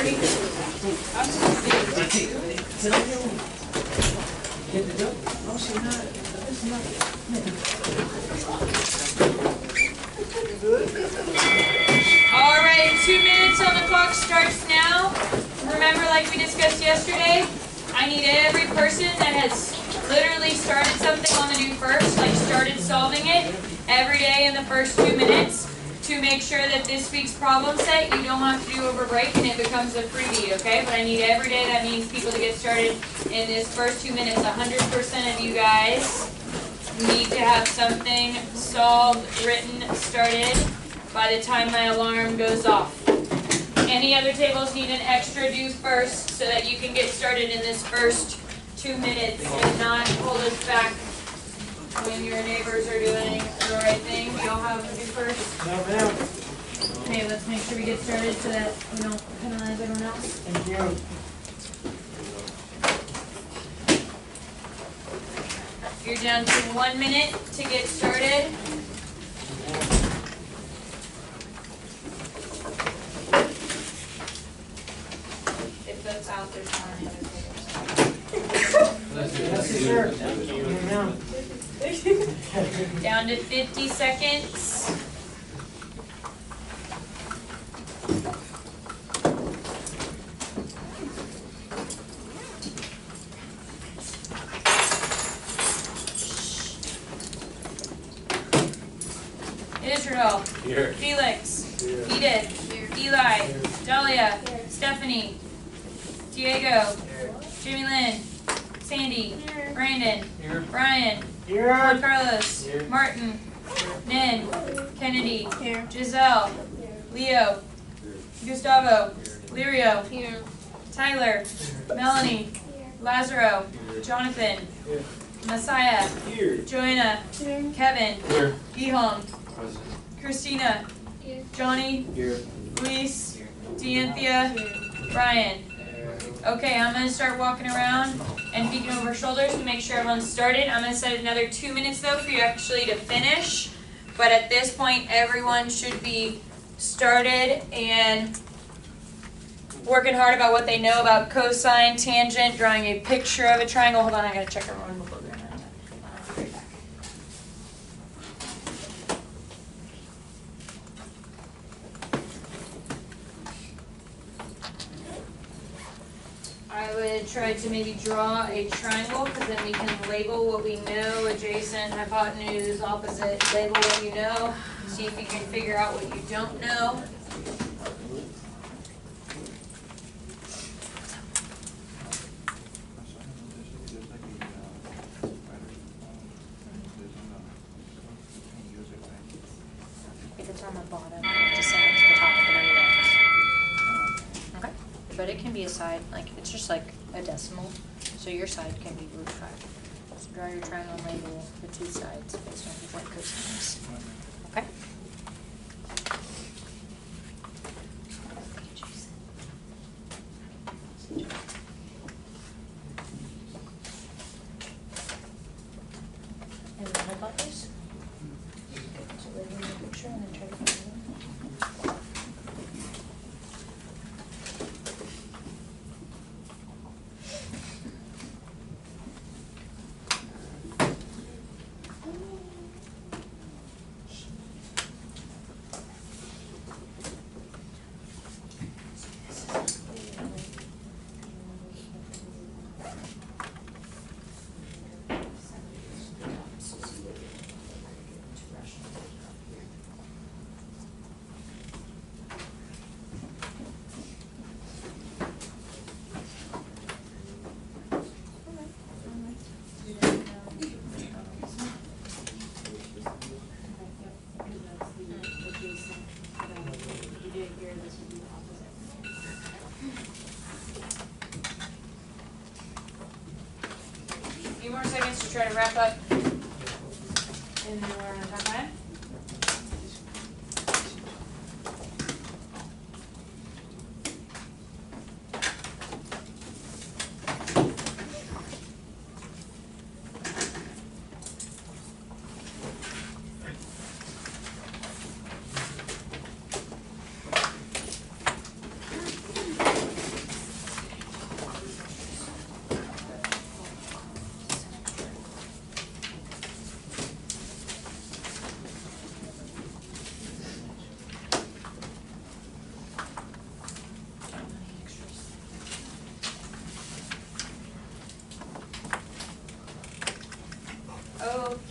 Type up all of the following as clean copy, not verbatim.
All right, 2 minutes on the clock starts now. Remember, like we discussed yesterday, I need every person that has literally started something on the new first, like started solving it every day in the first 2 minutes, to make sure that this week's problem set you don't have to do over break and it becomes a freebie, okay? But I need every day, that means people to get started in this first 2 minutes. 100% of you guys need to have something solved, written, started by the time my alarm goes off. Any other tables need an extra do first so that you can get started in this first 2 minutes and not hold us back when your neighbors are doing the right thing. You all have to do first. No, ma'am. Okay, let's make sure we get started so that we don't penalize everyone else. Thank you. You're down to 1 minute to get started. If that's out, there's not any other tables. Yes, sir. Down to 50 seconds. Israel. Here. Felix. Here. Edith. Here. Eli. Here. Dahlia. Here. Stephanie. Diego. Here. Jimmy Lynn. Sandy. Here. Brandon. Here. Brian. Here. Juan Carlos. Here. Martin. Nin. Kennedy. Here. Giselle. Leo. Gustavo. Lirio. Here. Tyler. Melanie. Lazaro. Jonathan. Here. Messiah. Here. Joanna. Here. Kevin. Here. Gihom. Present. Christina. Here. Johnny. Here. Luis. Deanthea. Brian. Okay, I'm going to start walking around and peeking over shoulders to make sure everyone's started. I'm going to set another 2 minutes though for you actually to finish. But at this point, everyone should be started and working hard about what they know about cosine, tangent, drawing a picture of a triangle. Hold on, I got to check everyone before we're going to. I'll be right back. I would try to maybe draw a triangle because then we can label what we know, adjacent, hypotenuse, opposite, label what you know, see if you can figure out what you don't know. If it's on the bottom, just send it to the top of the box. Okay? But it can be a side, like, it's just like a decimal, so your side can be root 5. So draw your triangle and label the two sides based on what cosine is. Okay? And the hypotenuse? So label your picture and then try to find it. A few more seconds to try to wrap up in your time.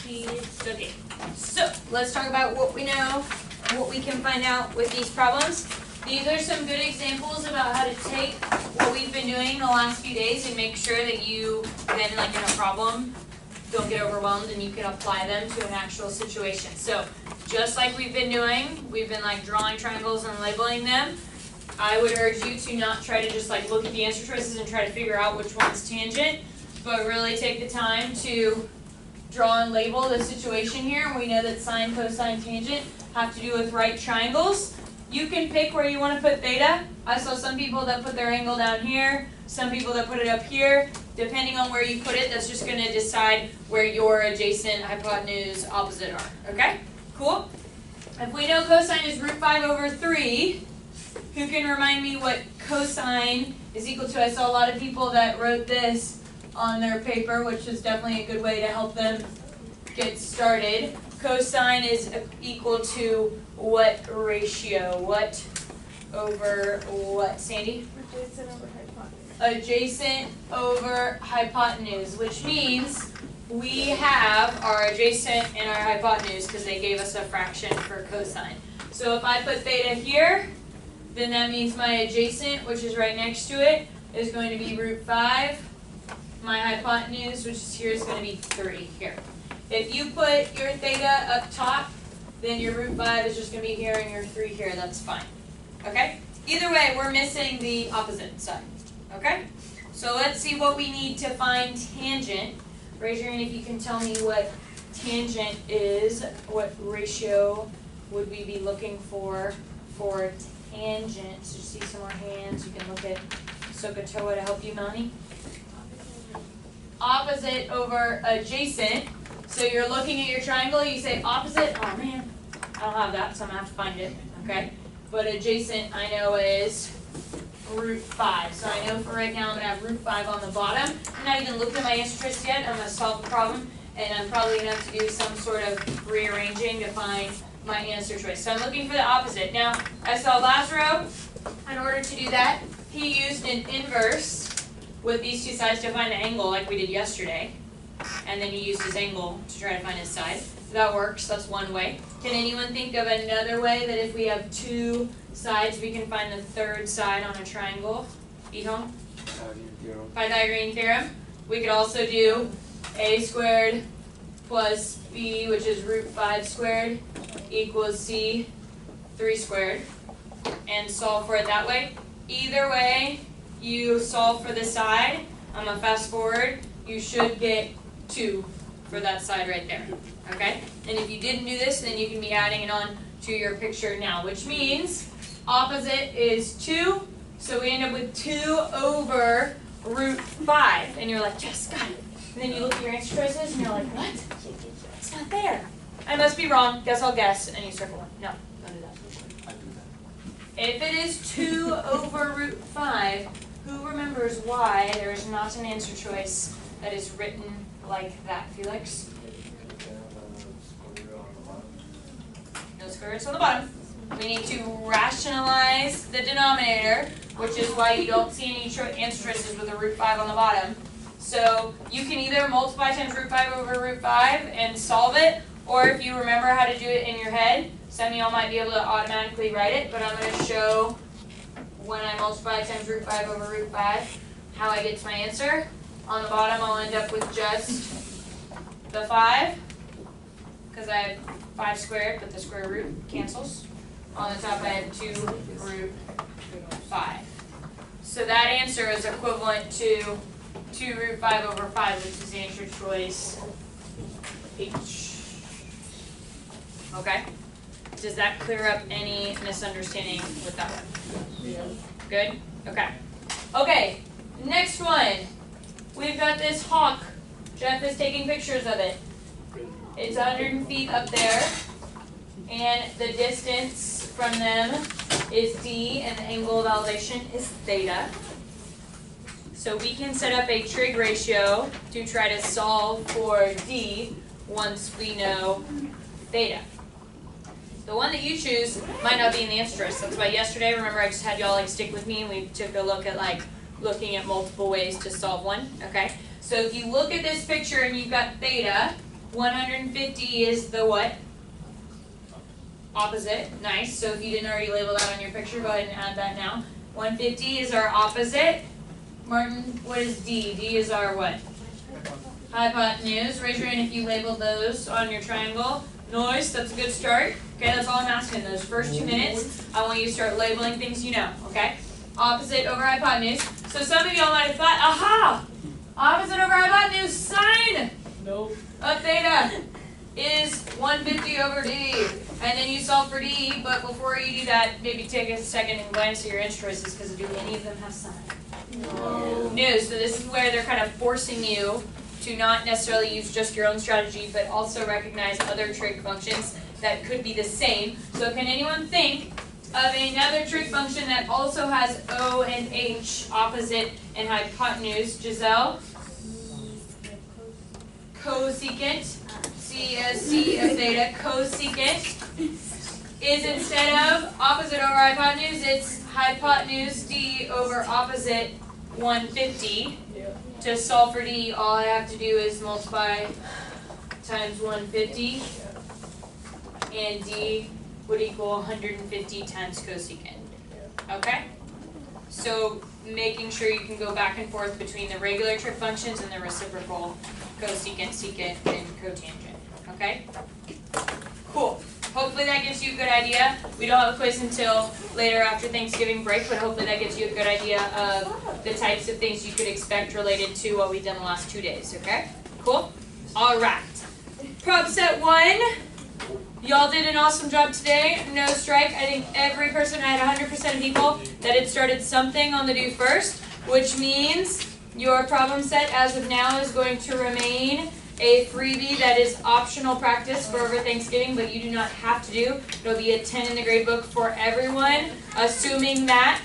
Okay, so let's talk about what we know, what we can find out with these problems. These are some good examples about how to take what we've been doing the last few days and make sure that you then, like in a problem, don't get overwhelmed and you can apply them to an actual situation. So just like we've been doing, we've been like drawing triangles and labeling them. I would urge you to not try to just like look at the answer choices and try to figure out which one's tangent, but really take the time to draw and label the situation here. We know that sine, cosine, tangent have to do with right triangles. You can pick where you want to put theta. I saw some people that put their angle down here, some people that put it up here. Depending on where you put it, that's just going to decide where your adjacent, hypotenuse, opposite are. Okay? Cool? If we know cosine is root 5 over 3, who can remind me what cosine is equal to? I saw a lot of people that wrote this on their paper, which is definitely a good way to help them get started. Cosine is equal to what ratio? What over what, Sandy? Adjacent over hypotenuse. Adjacent over hypotenuse, which means we have our adjacent and our hypotenuse because they gave us a fraction for cosine. So if I put theta here, then that means my adjacent, which is right next to it, is going to be root 5. My hypotenuse, which is here, is going to be 3 here. If you put your theta up top, then your root 5 is just going to be here and your 3 here. That's fine. Okay? Either way, we're missing the opposite side. Okay? So let's see what we need to find tangent. Raise your hand if you can tell me what tangent is. What ratio would we be looking for tangent? So see some more hands. You can look at SOHCAHTOA to help you, Melanie. Opposite over adjacent. So you're looking at your triangle, you say opposite. Oh man, I don't have that, so I'm going to have to find it. Okay? But adjacent, I know, is root 5. So I know for right now I'm going to have root 5 on the bottom. I'm not even looking at my answer choice yet. I'm going to solve the problem, and I'm probably going to have to do some sort of rearranging to find my answer choice. So I'm looking for the opposite. Now, I saw Lazaro, in order to do that, he used an inverse with these two sides to find the angle like we did yesterday. And then he used his angle to try to find his side. That works. That's one way. Can anyone think of another way that if we have two sides, we can find the third side on a triangle? Ehon? Pythagorean theorem. We could also do a squared plus b, which is root 5 squared, equals c 3 squared, and solve for it that way. Either way you solve for the side, I'm going to fast forward, you should get 2 for that side right there. Okay? And if you didn't do this, then you can be adding it on to your picture now, which means opposite is 2, so we end up with 2 over root 5. And you're like, yes, got it. And then you look at your answer choices and you're like, what? It's not there. I must be wrong. Guess I'll guess. And you circle one. No, don't do that. I do that. If it is 2 over root 5, who remembers why there is not an answer choice that is written like that? Felix? No square roots on the bottom. We need to rationalize the denominator, which is why you don't see any answer choices with a root 5 on the bottom. So you can either multiply times root 5 over root 5 and solve it, or if you remember how to do it in your head, some of y'all might be able to automatically write it, but I'm going to show when I multiply times root 5 over root 5 how I get to my answer. On the bottom I'll end up with just the 5, because I have 5 squared, but the square root cancels. On the top I have 2 root 5. So that answer is equivalent to 2 root 5 over 5, which is answer choice H. Okay? Does that clear up any misunderstanding with that one? Good? Okay. Okay, next one. We've got this hawk. Jeff is taking pictures of it. It's 100 feet up there, and the distance from them is d, and the angle of elevation is theta. So we can set up a trig ratio to try to solve for d once we know theta. The one that you choose might not be in the answer choice. That's why yesterday, remember I just had y'all like stick with me and we took a look at like looking at multiple ways to solve one. Okay? So if you look at this picture and you've got theta, 150 is the what? Opposite. Nice. So if you didn't already label that on your picture, go ahead and add that now. 150 is our opposite. Martin, what is D? D is our what? Hypotenuse. Raise your hand if you labeled those on your triangle. Nice. That's a good start. Okay, that's all I'm asking. Those first 2 minutes, I want you to start labeling things you know. Okay? Opposite over hypotenuse. So some of y'all might have thought, aha! Opposite over hypotenuse, sine Nope. of theta is 150 over D. And then you solve for D, but before you do that, maybe take a second and glance at your inch choices, because do any of them have sine? No. So this is where they're kind of forcing you to not necessarily use just your own strategy, but also recognize other trig functions that could be the same. So can anyone think of another trig function that also has O and H, opposite and hypotenuse? Giselle? Cosecant. C as C of theta. Cosecant is, instead of opposite over hypotenuse, it's hypotenuse D over opposite 150. To solve for D, all I have to do is multiply times 150, and D would equal 150 times cosecant. Okay? So making sure you can go back and forth between the regular trig functions and the reciprocal cosecant, secant, and cotangent. Okay? Cool. Hopefully that gives you a good idea. We don't have a quiz until later after Thanksgiving break, but hopefully that gives you a good idea of the types of things you could expect related to what we've done the last 2 days, okay? Cool? All right. Prop set 1. Y'all did an awesome job today. No strike. I think every person, I had 100% of people that had started something on the do first, which means your problem set as of now is going to remain a freebie that is optional practice for over Thanksgiving, but you do not have to do. It'll be a 10 in the grade book for everyone, assuming that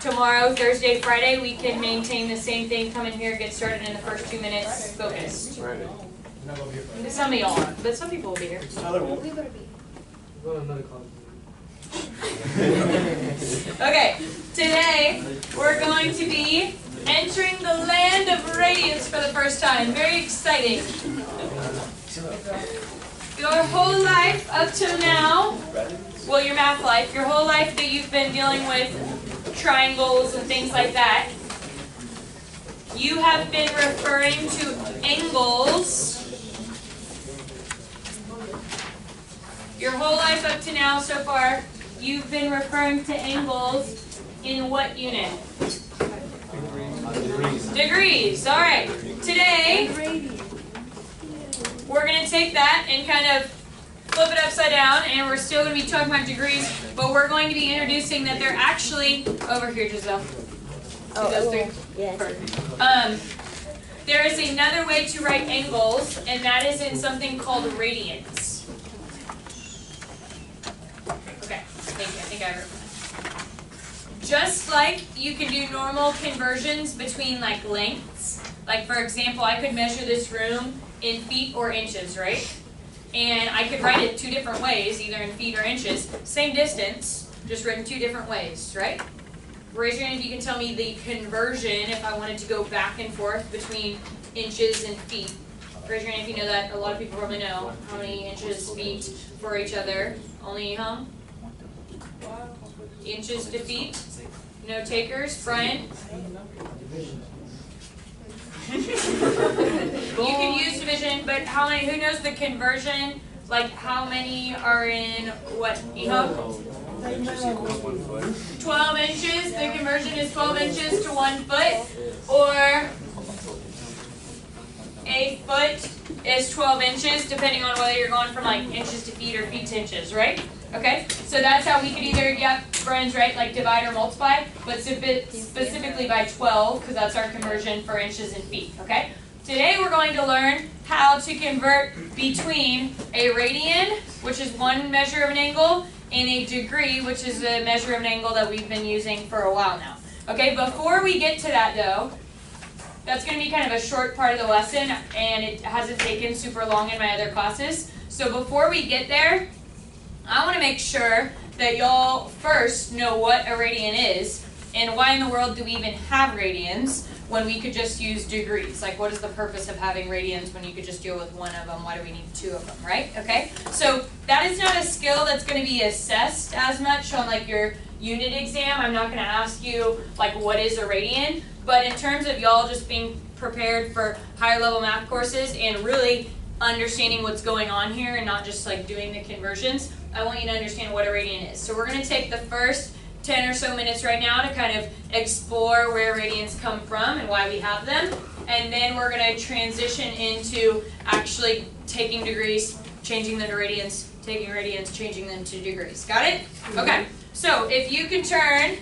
tomorrow, Thursday, Friday, we can maintain the same thing, come in here, get started in the first 2 minutes, focused. Some of y'all aren't, but some people will be here. Okay, today we're going to be entering the land of Radians for the first time. Very exciting. Your whole life up till now, well, your math life, your whole life that you've been dealing with triangles and things like that, you have been referring to angles. Your whole life up to now so far, you've been referring to angles in what unit? Degrees. All right. Today, we're going to take that and kind of flip it upside down, and we're still going to be talking about degrees, but we're going to be introducing that they're actually over here, Giselle. Those three. Yeah. There is another way to write angles, and that is in something called radians. Okay. Thank you. I think I wrote that. Just like you can do normal conversions between like lengths, like for example, I could measure this room in feet or inches, right? And I could write it 2 different ways, either in feet or inches. Same distance, just written 2 different ways, right? Raise your hand if you can tell me the conversion if I wanted to go back and forth between inches and feet. Raise your hand if you know that. A lot of people probably know how many inches, feet for each other. Only inches to feet. No takers. Brian? You can use division, but how many? Who knows the conversion? Like how many are in what? 12 inches. The conversion is 12 inches to 1 foot, or a foot is 12 inches, depending on whether you're going from like inches to feet or feet to inches, right? Okay, so that's how we could either, yep, Brian's right, like divide or multiply, but specifically by 12, because that's our conversion for inches and feet, okay? Today we're going to learn how to convert between a radian, which is one measure of an angle, and a degree, which is a measure of an angle that we've been using for a while now. Okay, before we get to that though, that's going to be kind of a short part of the lesson, and it hasn't taken super long in my other classes. So before we get there, I want to make sure that y'all first know what a radian is, And why in the world do we even have radians when we could just use degrees? Like, what is the purpose of having radians when you could just deal with one of them? Why do we need two of them, right? Okay, so that is not a skill that's going to be assessed as much on like your unit exam. I'm not going to ask you like what is a radian, but in terms of y'all just being prepared for higher level math courses and really understanding what's going on here and not just like doing the conversions, I want you to understand what a radian is. So we're going to take the first 10 or so minutes right now to kind of explore where radians come from and why we have them, and then we're going to transition into actually taking degrees, changing them to radians, taking radians, changing them to degrees. Got it? Okay, so if you can turn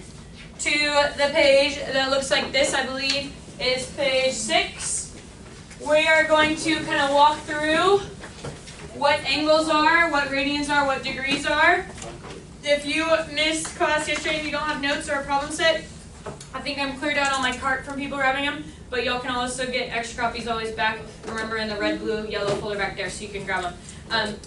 to the page that looks like this, I believe is page 6. We are going to kind of walk through what angles are, what radians are, what degrees are. If you missed class yesterday and you don't have notes or a problem set, I think I'm cleared out on my cart from people grabbing them, but y'all can also get extra copies always back, remember, in the red, blue, yellow folder back there, so you can grab them.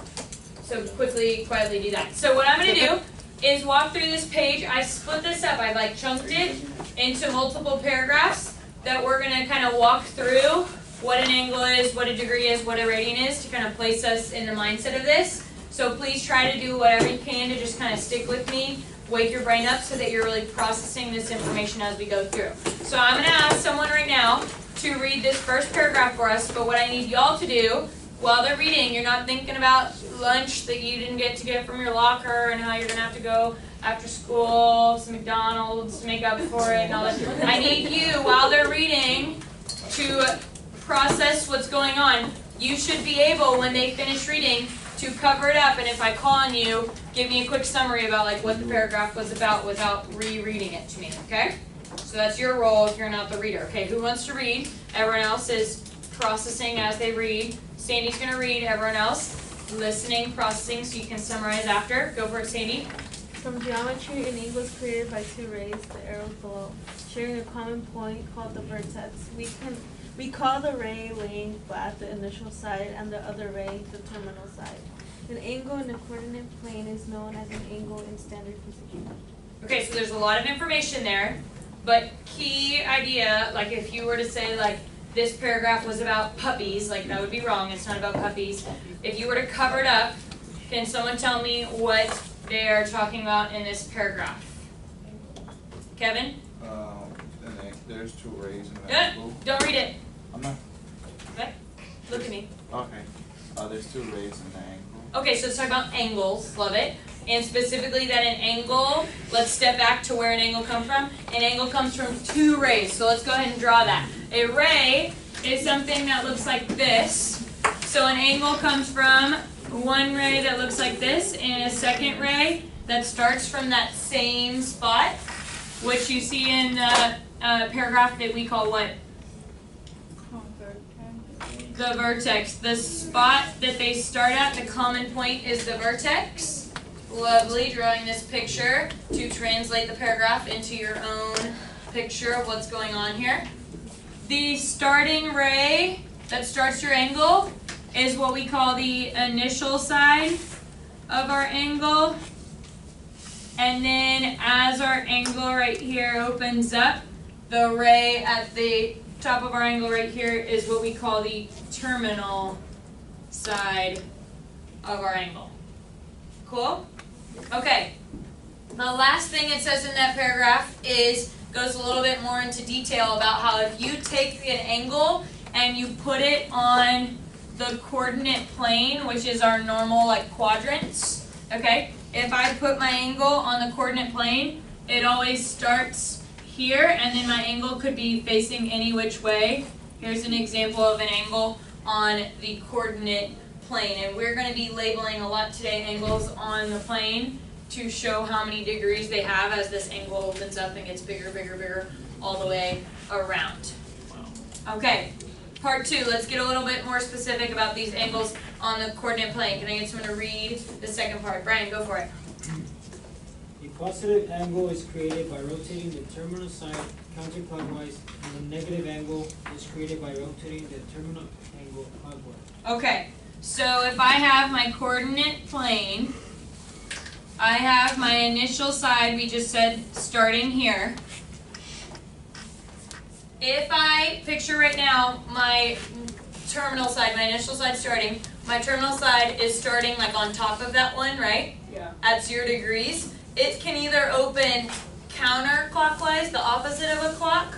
So quietly do that. So what I'm going to do is walk through this page. I split this up. I like chunked it into multiple paragraphs that we're going to kind of walk through what an angle is, what a degree is, what a radian is, to kind of place us in the mindset of this. So please try to do whatever you can to just kind of stick with me, wake your brain up so that you're really processing this information as we go through. So I'm going to ask someone right now to read this first paragraph for us, but what I need y'all to do while they're reading, you're not thinking about lunch that you didn't get to get from your locker and how you're going to have to go after school to McDonald's to make up for it and all that. I need you, while they're reading, to process what's going on. You should be able, when they finish reading, to cover it up, and if I call on you, give me a quick summary about like what the paragraph was about without rereading it to me, okay? So that's your role if you're not the reader. Okay, who wants to read? Everyone else is processing as they read. Sandy's going to read. Everyone else listening, processing, so you can summarize after. Go for it, Sandy. From geometry, an angle is created by two rays, the arrows below, sharing a common point called the vertex. We call the ray length at the initial side and the other ray the terminal side. An angle in the coordinate plane is known as an angle in standard position. Okay, so there's a lot of information there, but key idea, like if you were to say like this paragraph was about puppies, like that would be wrong, it's not about puppies. If you were to cover it up, can someone tell me what they are talking about in this paragraph? Kevin? There's two rays in the Good. angle. Don't read it. I'm not. Okay. Look at me. Okay. There's two rays in the angle. Okay, so let's talk about angles. Love it. And specifically that an angle, let's step back to where an angle comes from. An angle comes from two rays. So let's go ahead and draw that. A ray is something that looks like this. So an angle comes from one ray that looks like this and a second ray that starts from that same spot, which you see in the paragraph that we call what? The vertex. The spot that they start at, the common point, is the vertex. Lovely, drawing this picture to translate the paragraph into your own picture of what's going on here. The starting ray that starts your angle is what we call the initial side of our angle. And then as our angle right here opens up, the ray at the top of our angle right here is what we call the terminal side of our angle. Cool? Okay. The last thing it says in that paragraph goes a little bit more into detail about how if you take an angle and you put it on the coordinate plane, which is our normal like quadrants, okay? If I put my angle on the coordinate plane, it always starts here, and then my angle could be facing any which way. Here's an example of an angle on the coordinate plane, and we're going to be labeling a lot today angles on the plane to show how many degrees they have as this angle opens up and gets bigger, bigger, bigger all the way around. Okay, part 2, let's get a little bit more specific about these angles on the coordinate plane. Can I get someone to read the second part? Brian, go for it. A positive angle is created by rotating the terminal side counterclockwise, and the negative angle is created by rotating the terminal angle clockwise. Okay, so if I have my coordinate plane, I have my initial side, we just said starting here, if I picture right now my terminal side, my initial side starting, my terminal side is starting like on top of that one, right? Yeah. At 0 degrees. It can either open counterclockwise, the opposite of a clock,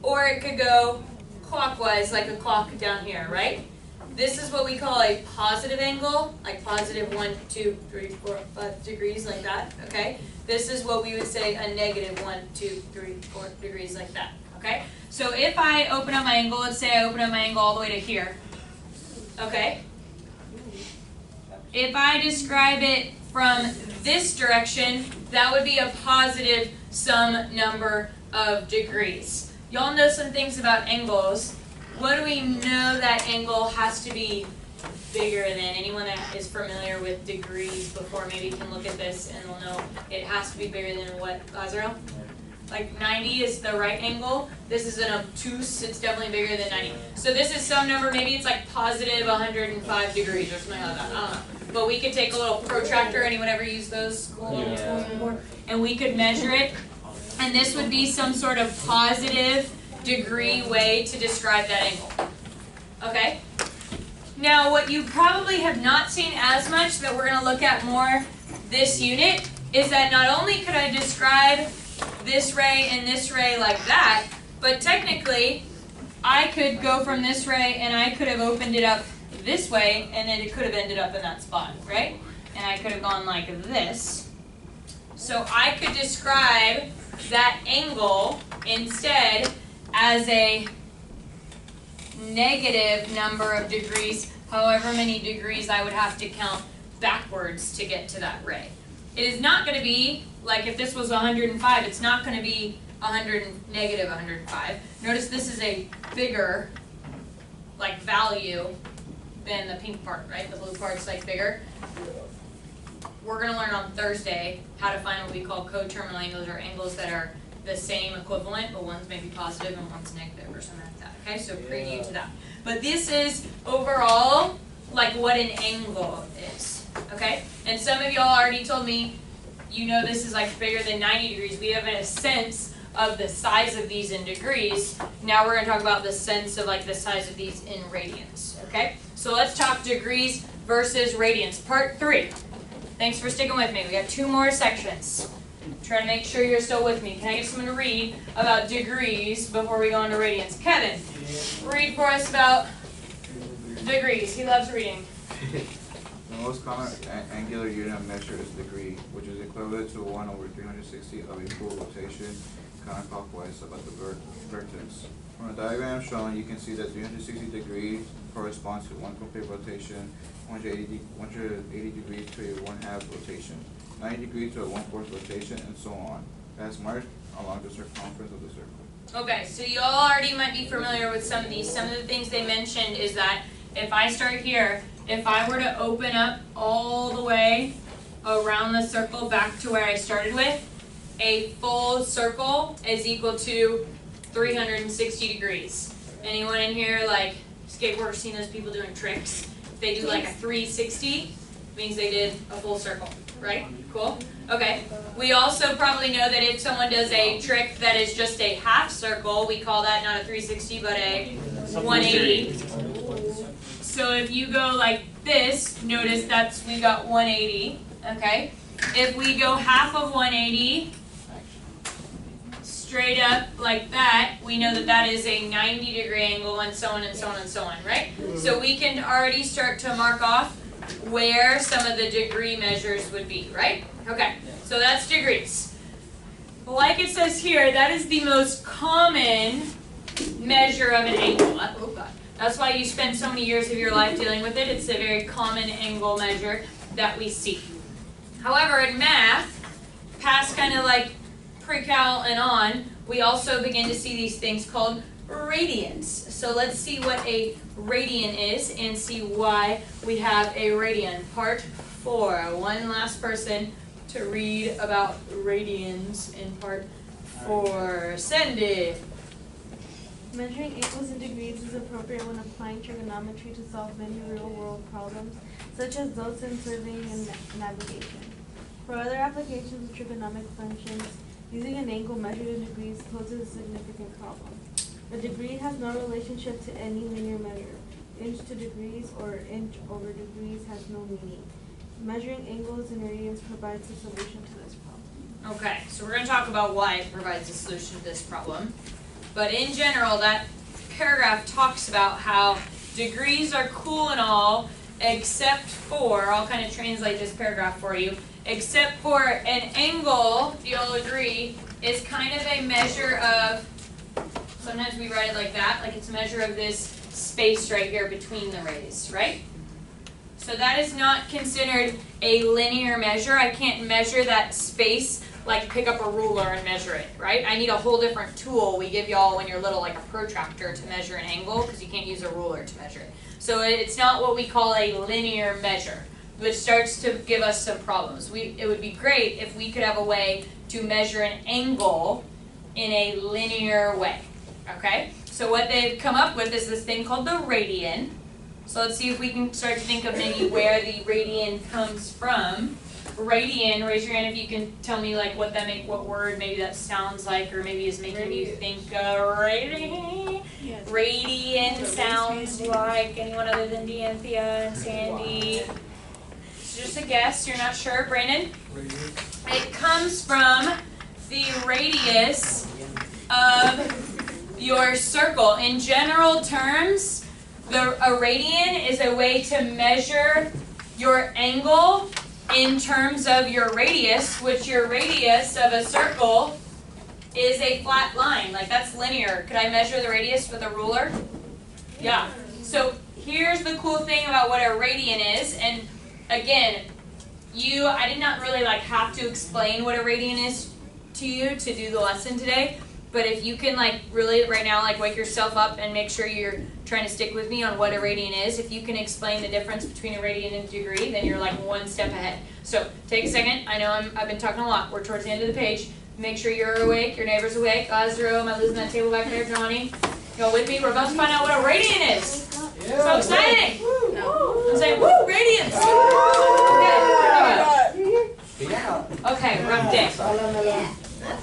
or it could go clockwise like a clock down here, right? This is what we call a positive angle, like positive 1, 2, 3, 4, 5 degrees like that, okay? This is what we would say a negative 1, 2, 3, 4 degrees like that, okay? So if I open up my angle, let's say I open up my angle all the way to here, okay? If I describe it from this direction, that would be a positive some number of degrees. Y'all know some things about angles. What do we know that angle has to be bigger than? Anyone that is familiar with degrees before maybe can look at this and will know it has to be bigger than what, Lazaro? Like 90 is the right angle. This is an obtuse, it's definitely bigger than 90. So this is some number, maybe it's like positive 105 degrees or something like that, I don't know. But we could take a little protractor, anyone ever use those school before? And we could measure it. And this would be some sort of positive degree way to describe that angle. Okay? Now what you probably have not seen as much that we're going to look at more this unit is that not only could I describe this ray and this ray like that, but technically I could go from this ray and I could have opened it up this way and then it could have ended up in that spot, right? And I could have gone like this. So I could describe that angle instead as a negative number of degrees, however many degrees I would have to count backwards to get to that ray. It is not going to be, like if this was 105, it's not going to be negative 105. Notice this is a bigger like value than the pink part, right? The blue part's like bigger. We're going to learn on Thursday how to find what we call coterminal angles, or angles that are the same equivalent, but one's maybe positive and one's negative or something like that. Okay, so preview to that. But this is overall like what an angle is. Okay? And some of y'all already told me, you know this is like bigger than 90 degrees. We have a sense of the size of these in degrees. Now we're going to talk about the sense of like the size of these in radians. Okay? So let's talk degrees versus radians. Part 3. Thanks for sticking with me. We got 2 more sections. Try to make sure you're still with me. Can I get someone to read about degrees before we go into radians? Kevin, read for us about degrees. He loves reading. The most common angular unit of measure is degree, which is equivalent to 1 over 360 of a full rotation counterclockwise about the vertex. From the diagram shown, you can see that 360 degrees corresponds to 1 complete rotation, 180 degrees to a 1/2 rotation, 90 degrees to a 1/4 rotation, and so on, as marked along the circumference of the circle. Okay, so you all already might be familiar with some of these. Some of the things they mentioned is that if I start here, if I were to open up all the way around the circle back to where I started with, a full circle is equal to 360 degrees. Anyone in here like skateboarders seen those people doing tricks? If they do like a 360, means they did a full circle, right? Cool? Okay. We also probably know that if someone does a trick that is just a half circle, we call that not a 360 but a 180. So if you go like this, notice that's we got 180, okay? If we go half of 180 straight up like that, we know that that is a 90-degree angle, and so on and so on and so on, right? So we can already start to mark off where some of the degree measures would be, right? Okay, so that's degrees. Like it says here, that is the most common measure of an angle. Oh God. That's why you spend so many years of your life dealing with it. It's a very common angle measure that we see. However, in math, past kind of like pre-cal and on, we also begin to see these things called radians. So let's see what a radian is and see why we have a radian. Part 4. One last person to read about radians in part 4. Send it. Measuring angles in degrees is appropriate when applying trigonometry to solve many real-world problems, such as those in surveying and navigation. For other applications of trigonometric functions, using an angle measured in degrees poses a significant problem. A degree has no relationship to any linear measure. Inch to degrees or inch over degrees has no meaning. Measuring angles and radians provides a solution to this problem. Okay, so we're going to talk about why it provides a solution to this problem. But in general, that paragraph talks about how degrees are cool and all, except for, I'll kind of translate this paragraph for you, except for an angle, you'll agree, is kind of a measure of, sometimes we write it like that, like it's a measure of this space right here between the rays, right? So that is not considered a linear measure. I can't measure that space, like pick up a ruler and measure it, right? I need a whole different tool we give y'all when you're little, like a protractor to measure an angle, because you can't use a ruler to measure it. So it's not what we call a linear measure, which starts to give us some problems. It would be great if we could have a way to measure an angle in a linear way, okay? So what they've come up with is this thing called the radian. So let's see if we can start to think of maybe where the radian comes from. Radian, raise your hand if you can tell me like what word maybe that sounds like, or maybe is making you think radian. Yes. Radian sounds like anyone other than D'Anthea and Sandy. It's just a guess, you're not sure, Brandon? It comes from the radius of your circle. In general terms, a radian is a way to measure your angle in terms of your radius, which your radius of a circle is a flat line. Like that's linear. Could I measure the radius with a ruler? Yeah. So here's the cool thing about what a radian is. And again, I did not really like have to explain what a radian is to you to do the lesson today. But if you can like really right now like wake yourself up and make sure you're trying to stick with me on what a radian is, if you can explain the difference between a radian and a degree, then you're like one step ahead. So take a second. I know I've been talking a lot. We're towards the end of the page. Make sure you're awake, your neighbor's awake. Lazaro, am I losing that table back there, Johnny? Y'all with me? We're about to find out what a radian is. Yeah. So exciting! I'm saying, woo, radians! Okay, Okay, rough day.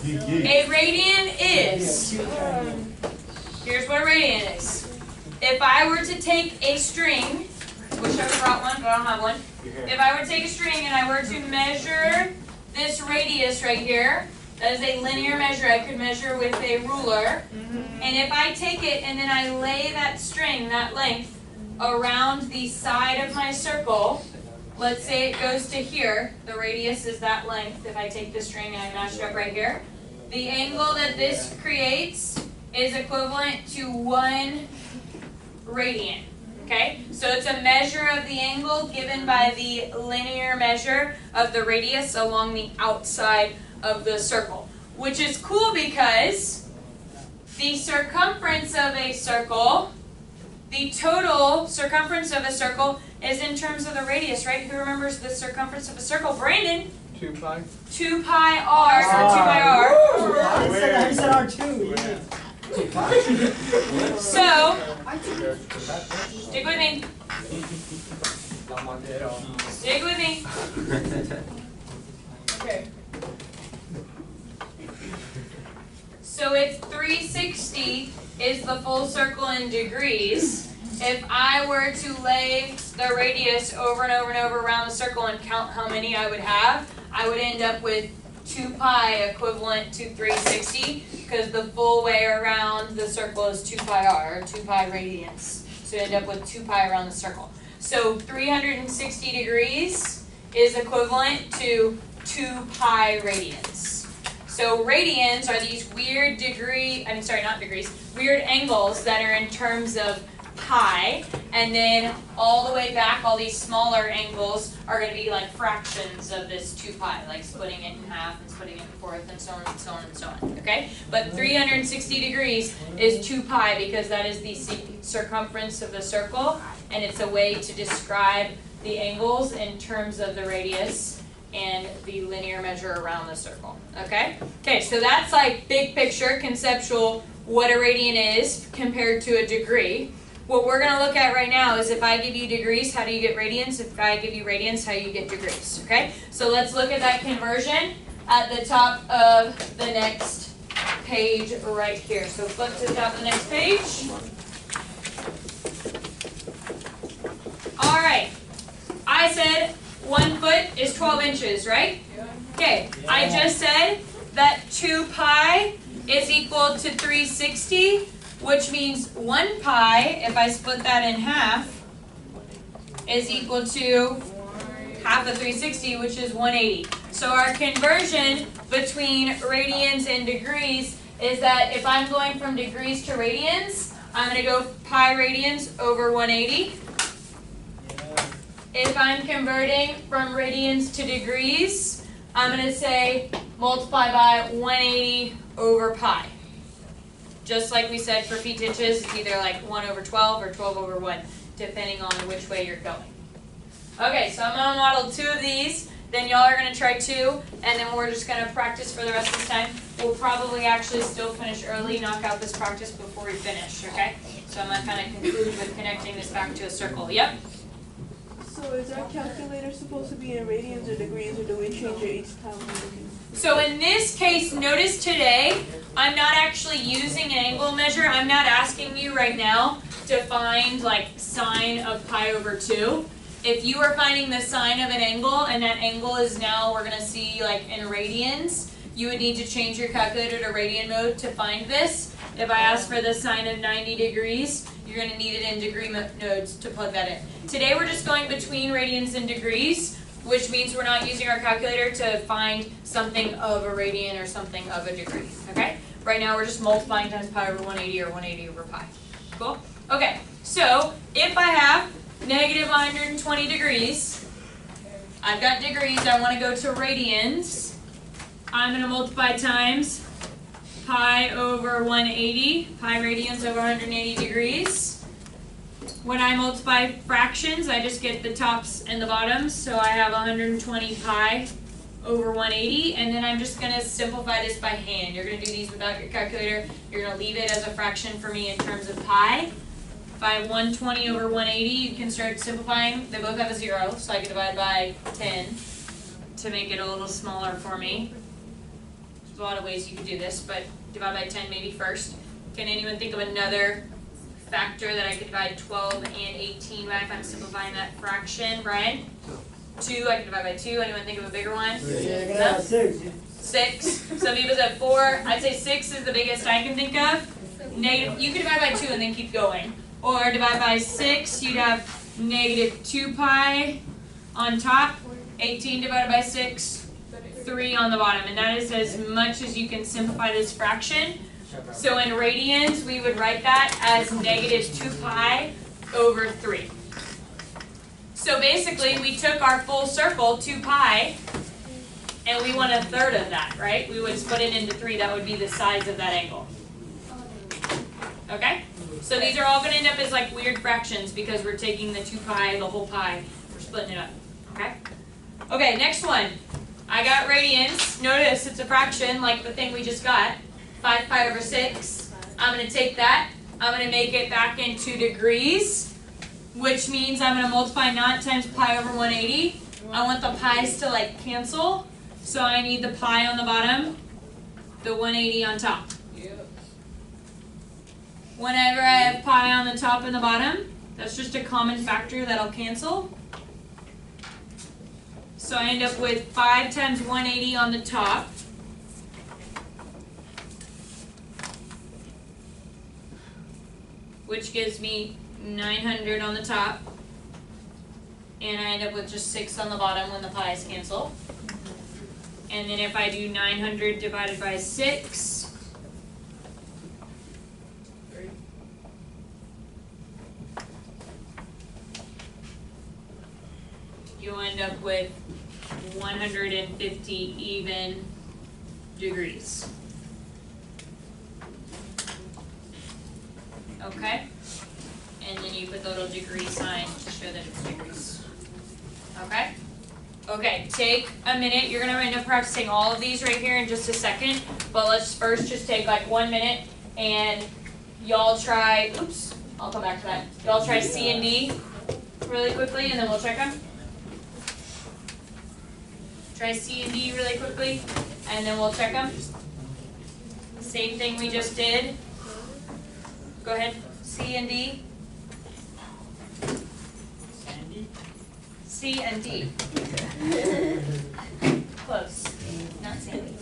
A radian is, here's what a radian is. If I were to take a string, wish I brought one, but I don't have one. If I were to take a string and I were to measure this radius right here, that is a linear measure I could measure with a ruler. And if I take it and then I lay that string, that length, around the side of my circle, let's say it goes to here, the radius is that length, if I take the string and I match it up right here, the angle that this creates is equivalent to 1 radian. Okay, so it's a measure of the angle given by the linear measure of the radius along the outside of the circle, which is cool because the circumference of a circle, the total circumference of a circle is in terms of the radius, right? Who remembers the circumference of a circle? Brandon? 2 pi. 2 pi r, or 2 pi r. I said R2, yeah. So, stick with me. Stick with me. Okay. So if 360 is the full circle in degrees, if I were to lay the radius over and over and over around the circle and count how many I would have, I would end up with 2 pi equivalent to 360, because the full way around the circle is 2 pi r, or 2 pi radians. So you end up with 2 pi around the circle. So 360 degrees is equivalent to 2 pi radians. So radians are these weird weird angles that are in terms of pi, and then all the way back, all these smaller angles are going to be like fractions of this 2 pi, like splitting it in half and splitting it in fourth and so on and so on and so on, okay? But 360 degrees is 2 pi because that is the circumference of the circle, and it's a way to describe the angles in terms of the radius and the linear measure around the circle, okay? Okay, so that's like big picture, conceptual, what a radian is compared to a degree. What we're going to look at right now is if I give you degrees, how do you get radians? If I give you radians, how do you get degrees, okay? So let's look at that conversion at the top of the next page right here. So flip to the top of the next page. Alright, I said 1 foot is 12 inches, right? Okay, I just said that 2 pi is equal to 360, which means 1 pi, if I split that in half, is equal to half of 360, which is 180. So our conversion between radians and degrees is that if I'm going from degrees to radians, I'm going to go pi radians over 180. If I'm converting from radians to degrees, I'm going to say multiply by 180 over pi. Just like we said for feet to inches, it's either like 1 over 12 or 12 over 1, depending on which way you're going. Okay, so I'm going to model 2 of these, then y'all are going to try 2, and then we're just going to practice for the rest of this time. We'll probably actually still finish early, knock out this practice before we finish, okay? So I'm going to kind of conclude with connecting this back to a circle. Yep? So is our calculator supposed to be in radians or degrees, or do we change it each time we're looking? So in this case, notice today, I'm not actually using an angle measure. I'm not asking you right now to find like sine of pi over 2. If you are finding the sine of an angle, and that angle is now, we're going to see like in radians, you would need to change your calculator to radian mode to find this. If I ask for the sine of 90 degrees, you're going to need it in degree nodes to plug that in. Today we're just going between radians and degrees, which means we're not using our calculator to find something of a radian or something of a degree, okay? Right now we're just multiplying times pi over 180 or 180 over pi. Cool? Okay, so if I have negative 120 degrees, I've got degrees, I want to go to radians. I'm going to multiply times pi over 180, pi radians over 180 degrees. When I multiply fractions, I just get the tops and the bottoms, so I have 120 pi over 180, and then I'm just going to simplify this by hand. You're going to do these without your calculator. You're going to leave it as a fraction for me in terms of pi. If I have 120 over 180, you can start simplifying. They both have a 0, so I can divide by 10 to make it a little smaller for me. There's a lot of ways you could do this, but divide by 10 maybe first. Can anyone think of another factor that I could divide 12 and 18 by if I'm simplifying that fraction? Brian? 2, I can divide by 2. Anyone think of a bigger one? No? 6. Some people said 4. I'd say 6 is the biggest I can think of. Negative, you could divide by 2 and then keep going. Or divide by 6, you'd have negative 2 pi on top. 18 divided by 6, 3 on the bottom. And that is as much as you can simplify this fraction. So in radians, we would write that as negative 2 pi over 3. So basically, we took our full circle, 2 pi, and we want 1/3 of that, right? We would split it into 3. That would be the size of that angle. Okay? So these are all going to end up as like weird fractions because we're taking the 2 pi, the whole pi, we're splitting it up. Okay? Okay, next one. I got radians. Notice it's a fraction like the thing we just got. 5 pi over 6. I'm going to take that. I'm going to make it back into degrees, which means I'm going to multiply not times pi over 180. I want the pi's to like cancel, so I need the pi on the bottom, the 180 on top. Whenever I have pi on the top and the bottom, that's just a common factor that'll cancel. So I end up with 5 times 180 on the top. Which gives me 900 on the top. And I end up with just 6 on the bottom when the pi's cancel. And then if I do 900 divided by 6, you end up with 150 even degrees. Okay? And then you put the little degree sign to show that it's degrees. Okay? Okay, take a minute. You're going to end up practicing all of these right here in just a second. But let's first just take like 1 minute and y'all try, oops, I'll come back to that. Y'all try C and D really quickly and then we'll check them. Try C and D really quickly and then we'll check them. same thing we just did. Go ahead, C and D. Sandy? C and D. Close. Not Sandy.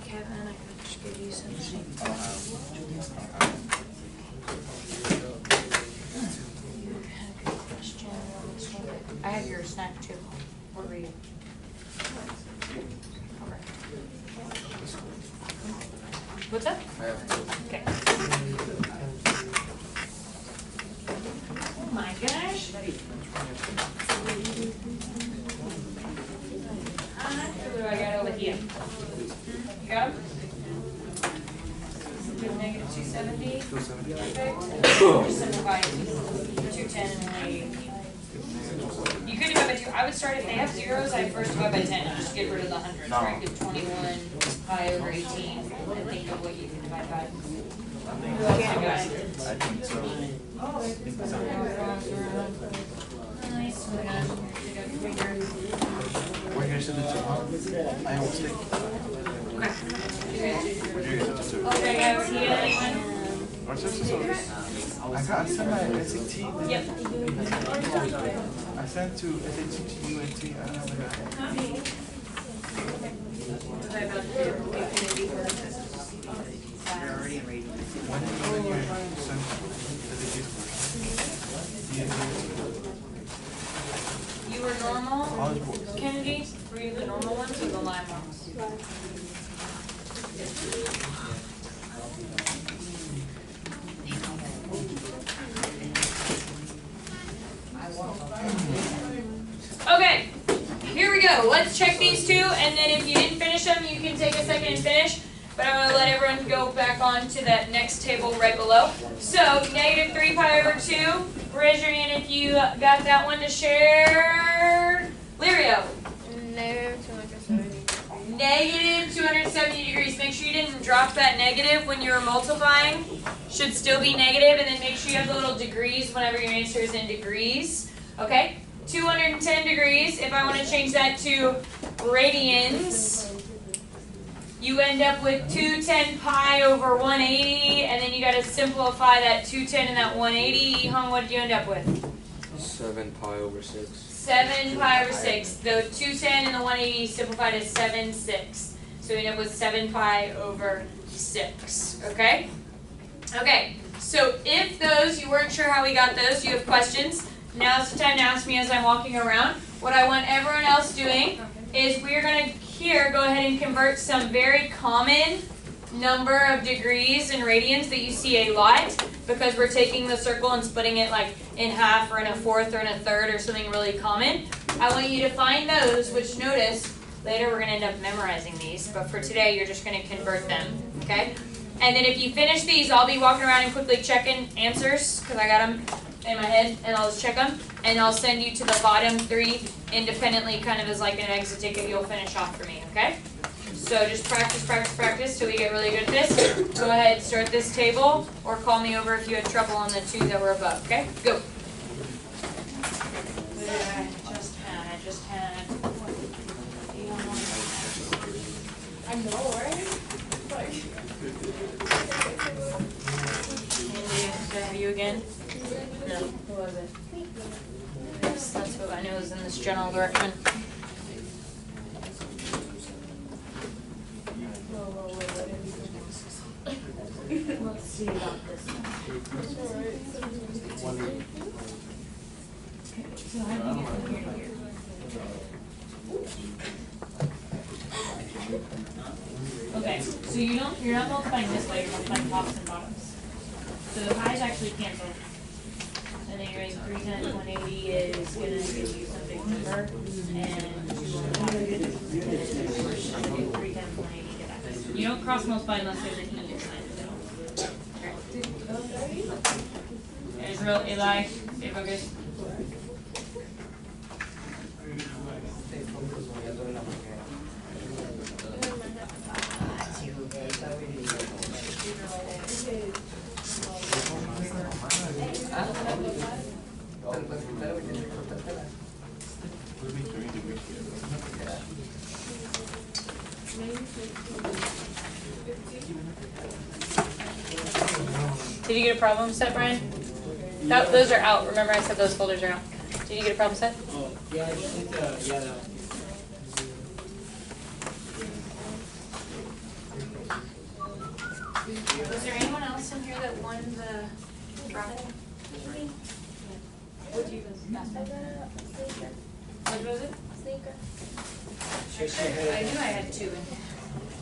Kevin, I could just give you something. You had a good question. I have your snack too. What were you? Okay. What's up? Okay. Oh my gosh. What do I got over here? You got them? Negative 270. 270. Perfect. Just simplify it. 210 and 180. You could divide by 2. I would start if they have zeros. I first divide by 10 and just get rid of the hundreds. No. Right? Give 21 pi over 18 and think of what you can divide by. I think so. Nice. Oh my gosh. You got your finger. We're gonna send it to I almost think. We're gonna send it to Okay, guys, see you anyone? What's this? I sent my SAT. Yep. I sent to SAT to UNT. I don't know. When you sent SAT? You were normal, College board. Kennedy? Were you the normal ones or the lime ones? Okay, here we go. Let's check these two, and then if you didn't finish them, you can take a second and finish. But I'm going to let everyone go back on to that next table right below. So, negative 3 pi over 2. Raise your hand if you got that one to share. Lirio. Negative 270. Negative 270 degrees. Make sure you didn't drop that negative when you were multiplying. Should still be negative, and then make sure you have the little degrees whenever your answer is in degrees. Okay? 210 degrees. If I want to change that to radians, you end up with 210 pi over 180, and then you got to simplify that 210 and that 180. Hung, what did you end up with? 7 pi over 6. 7 pi over 6. The 210 and the 180 simplified as 7, 6. So we end up with 7 pi over 6. Okay? Okay. So if those, you weren't sure how we got those, you have questions, now's the time to ask me as I'm walking around. What I want everyone else doing is we're going to here go ahead and convert some very common number of degrees in radians that you see a lot, because we're taking the circle and splitting it like in half or in a fourth or in a third or something really common. I want you to find those, which notice later we're going to end up memorizing these, but for today you're just going to convert them, okay? And then if you finish these, I'll be walking around and quickly checking answers, because I got them in my head, and I'll just check them, and I'll send you to the bottom 3 independently, kind of as like an exit ticket you'll finish off for me, okay? So just practice, practice, practice till we get really good at this. Go ahead, start this table, or call me over if you had trouble on the 2 that were above, okay? Go. I just had. I know, right? Did I have you again? No. Who was it? Yes, that's who I knew was in this general direction. Let's see about this one. Okay, so how do you get from here to here? Okay, so you're not multiplying this way, you're multiplying tops and bottoms. So the pi's actually cancel. And then you're 310, 180 is gonna give you some big number, and 2 on top of it. And then 310, 180 get that. You don't cross multiply unless there's an E inside the middle. Okay. Israel, Eli, stay focused. Did you get a problem set, Brian? Those are out. Remember I said those folders are out. Did you get a problem set? Oh, yeah, I just need to, yeah, that one. Was there anyone else in here that won the raffle? What did you pass that? What was it? I knew I had two in here.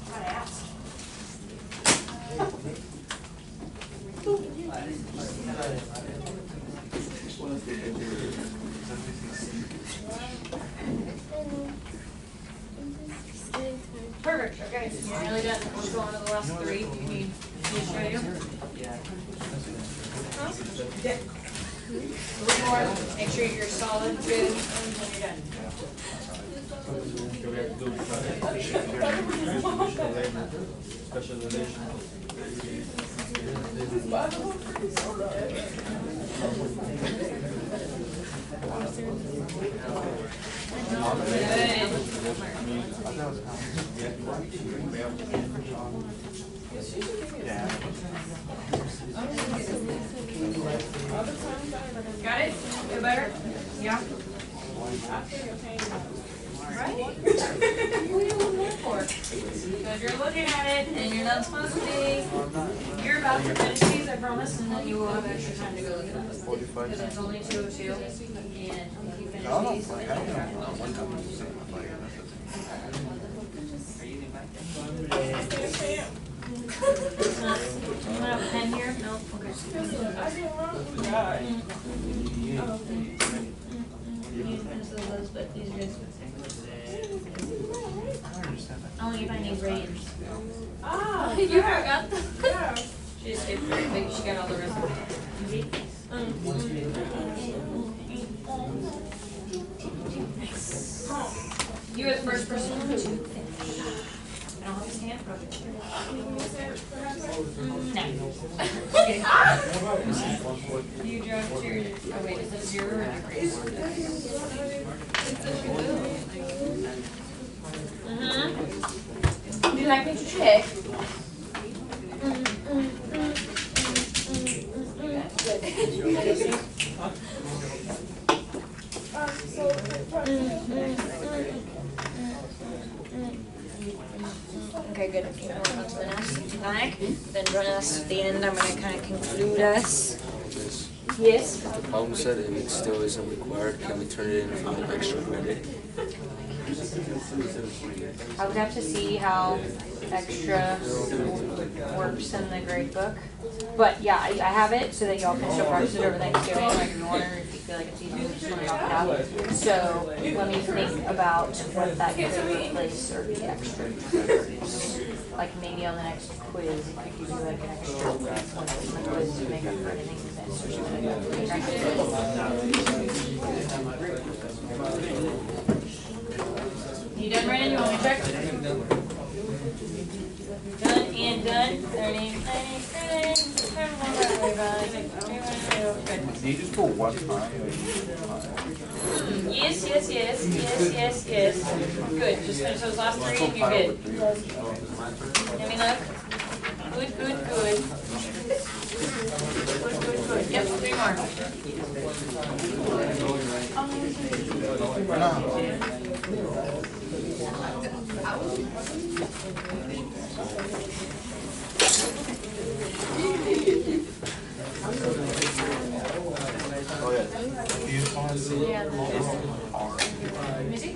Thought I asked. Perfect, okay. You're nearly done. We'll go on to the last three. You need me to show you? A little more. Make sure you're solid, good, and then you're done. Got it? Feel better? Yeah. Right. What are you looking for? Because you're looking at it and you're not supposed to be. You're about to finish these, I promise, and then you will have extra time to go look at them. Because it's only 2:02, and if you finish these, then you'll have You want a pen here? No? Okay. But these are only if I need Radians. Ah, You forgot them? Yeah. She just skipped everything. She got all the rest of it. You were the first person to finish. I don't have his hand. No. Okay. You drove to your. Oh, wait, is this zero or degrees? Do you like me to check? Okay, good. You want to go to the next? If you like. Then join us at the end. I'm going to kind of conclude us. Yes? The problem set, if it still isn't required, can we turn it in for an extra credit? I would have to see how extra works in the grade book. But yeah, I have it so that y'all can still practice it over Thanksgiving. Like if you want, or if you feel like it's easier, just want to knock it out. So let me think about what that could replace or be extra. Like maybe on the next quiz, if you could do like an extra one in the quiz to make up for anything you missed or something like that. You done, Brandon? You want me to check? Done and done. 30, 90, Do you just put one time? Yes. Good. Just finish those last three and you're good. Let me look. Good. Yep, three more. Oh yeah. Do you want to see? Music?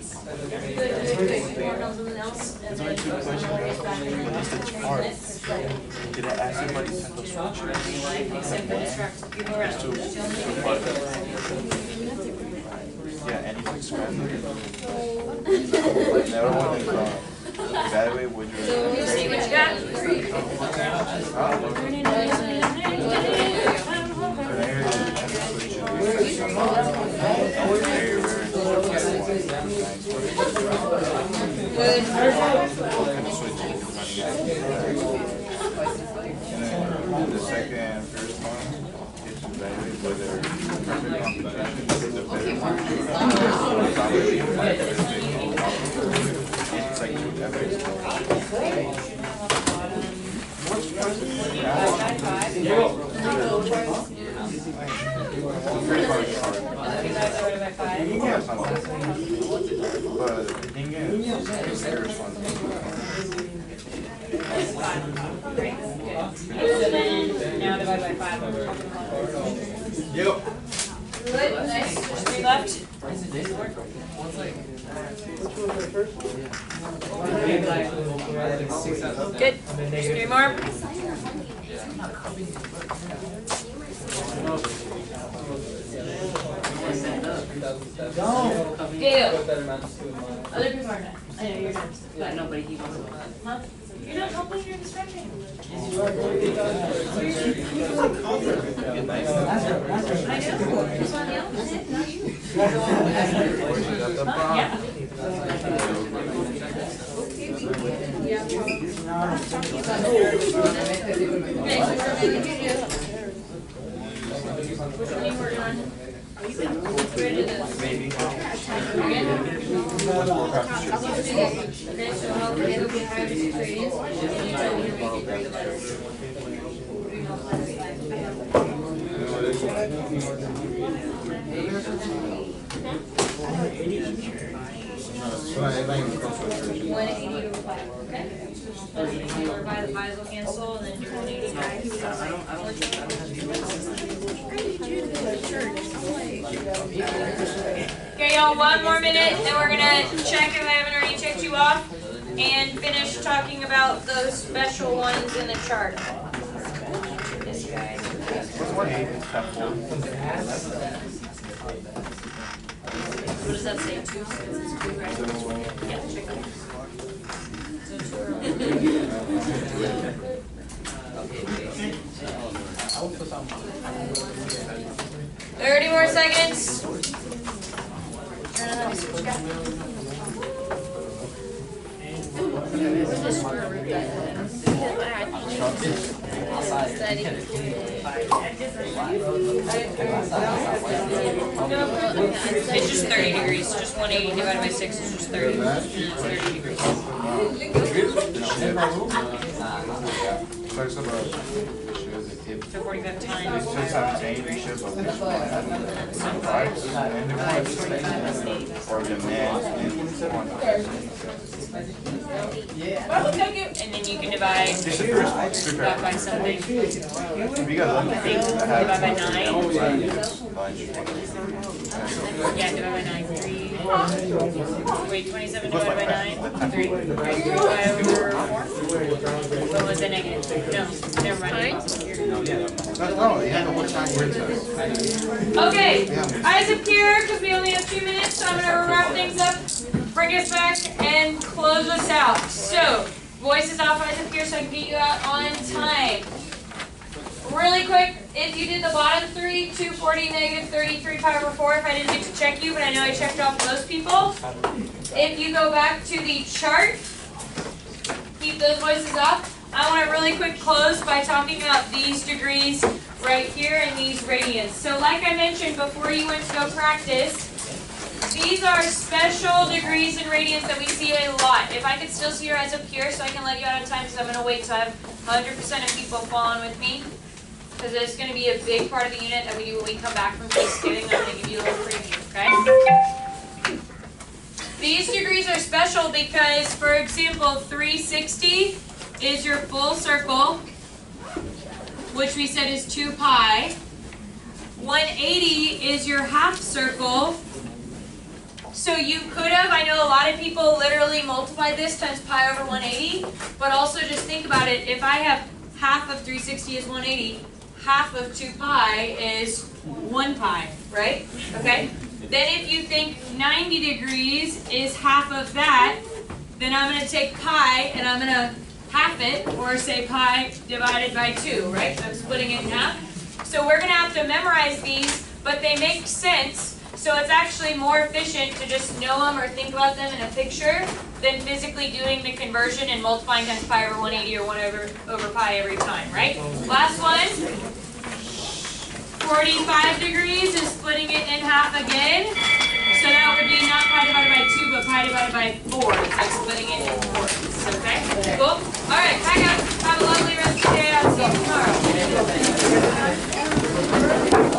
Good. You want to know something else? There's only two questions. What's the chart? Did I ask somebody to send the structure? Yeah, and you can scratch it. Never want to evaluate what you're doing. See what you got? Good. And the second and first one is to evaluate whether perfect competition is a better one. It's not really a it's like two efforts. pretty much hard. Divided by 5. Yeah, something like that. But the thing is, it's serious one. Right? Good. So then, now divide by 5. Yep. Good, nice. There's 3 left. Good. There's 3 more. Gail. Other people are not. I know you're next. But nobody he wasn't. Huh? You're not helping, you're distracting. I know. Just on the opposite, not you. Yeah. Which one are you working on? Where did this? Maybe. Okay, so how can it be higher than 6 radians? And you tell me to make it 3 letters. No, 180 over 5, okay? 180 over 5, the 5 will cancel, and then do 180. Okay, y'all, 1 more minute, then we're gonna check if I haven't already checked you off, and finish talking about those special ones in the chart. This guy. What does that say? 2? It's 2, right? Yeah, check it. So 30 more seconds. It's just 30 degrees. Just 180 divided by 6 is just 30. It's 30 degrees. So 45 times. And then you can divide that by something. Divide by 9. Yeah, divide by 9. 3. Wait, 27 divided by 9? 3. 3 pi over 4? What was the negative? No, never mind. Okay, eyes up here, because we only have 2 minutes, so I'm going to wrap things up, bring us back, and close us out. So, voices off, eyes up here, so I can get you out on time. Really quick, if you did the bottom 3, 240, negative 33 pi over 4, if I didn't get to check you, but I know I checked off most people. If you go back to the chart, keep those voices off. I want to really quick close by talking about these degrees right here and these radians. So like I mentioned before you went to go practice, these are special degrees and radians that we see a lot. If I could still see your eyes up here so I can let you out on time, because I'm going to wait till I have 100% of people following with me, because it's going to be a big part of the unit that we do when we come back from Thanksgiving. I'm going to give you a little preview, okay? These degrees are special because, for example, 360 is your full circle, which we said is 2 pi. 180 is your half circle. So you could have, I know a lot of people literally multiply this times pi over 180, but also just think about it. If I have half of 360 is 180, half of 2 pi is 1 pi, right? Okay? Then if you think 90 degrees is half of that, then I'm going to take pi and I'm going to half it, or say pi divided by 2, right? So I'm splitting it in half. So we're going to have to memorize these, but they make sense. So it's actually more efficient to just know them or think about them in a picture than physically doing the conversion and multiplying times pi over 180 or 1 over pi every time, right? Last one. 45 degrees is splitting it in half again. So that would be not pi divided by 2, but pi divided by 4. It's like splitting it in 4. Okay? Cool? Alright, pack up. Have a lovely rest of the day. I'll see you tomorrow.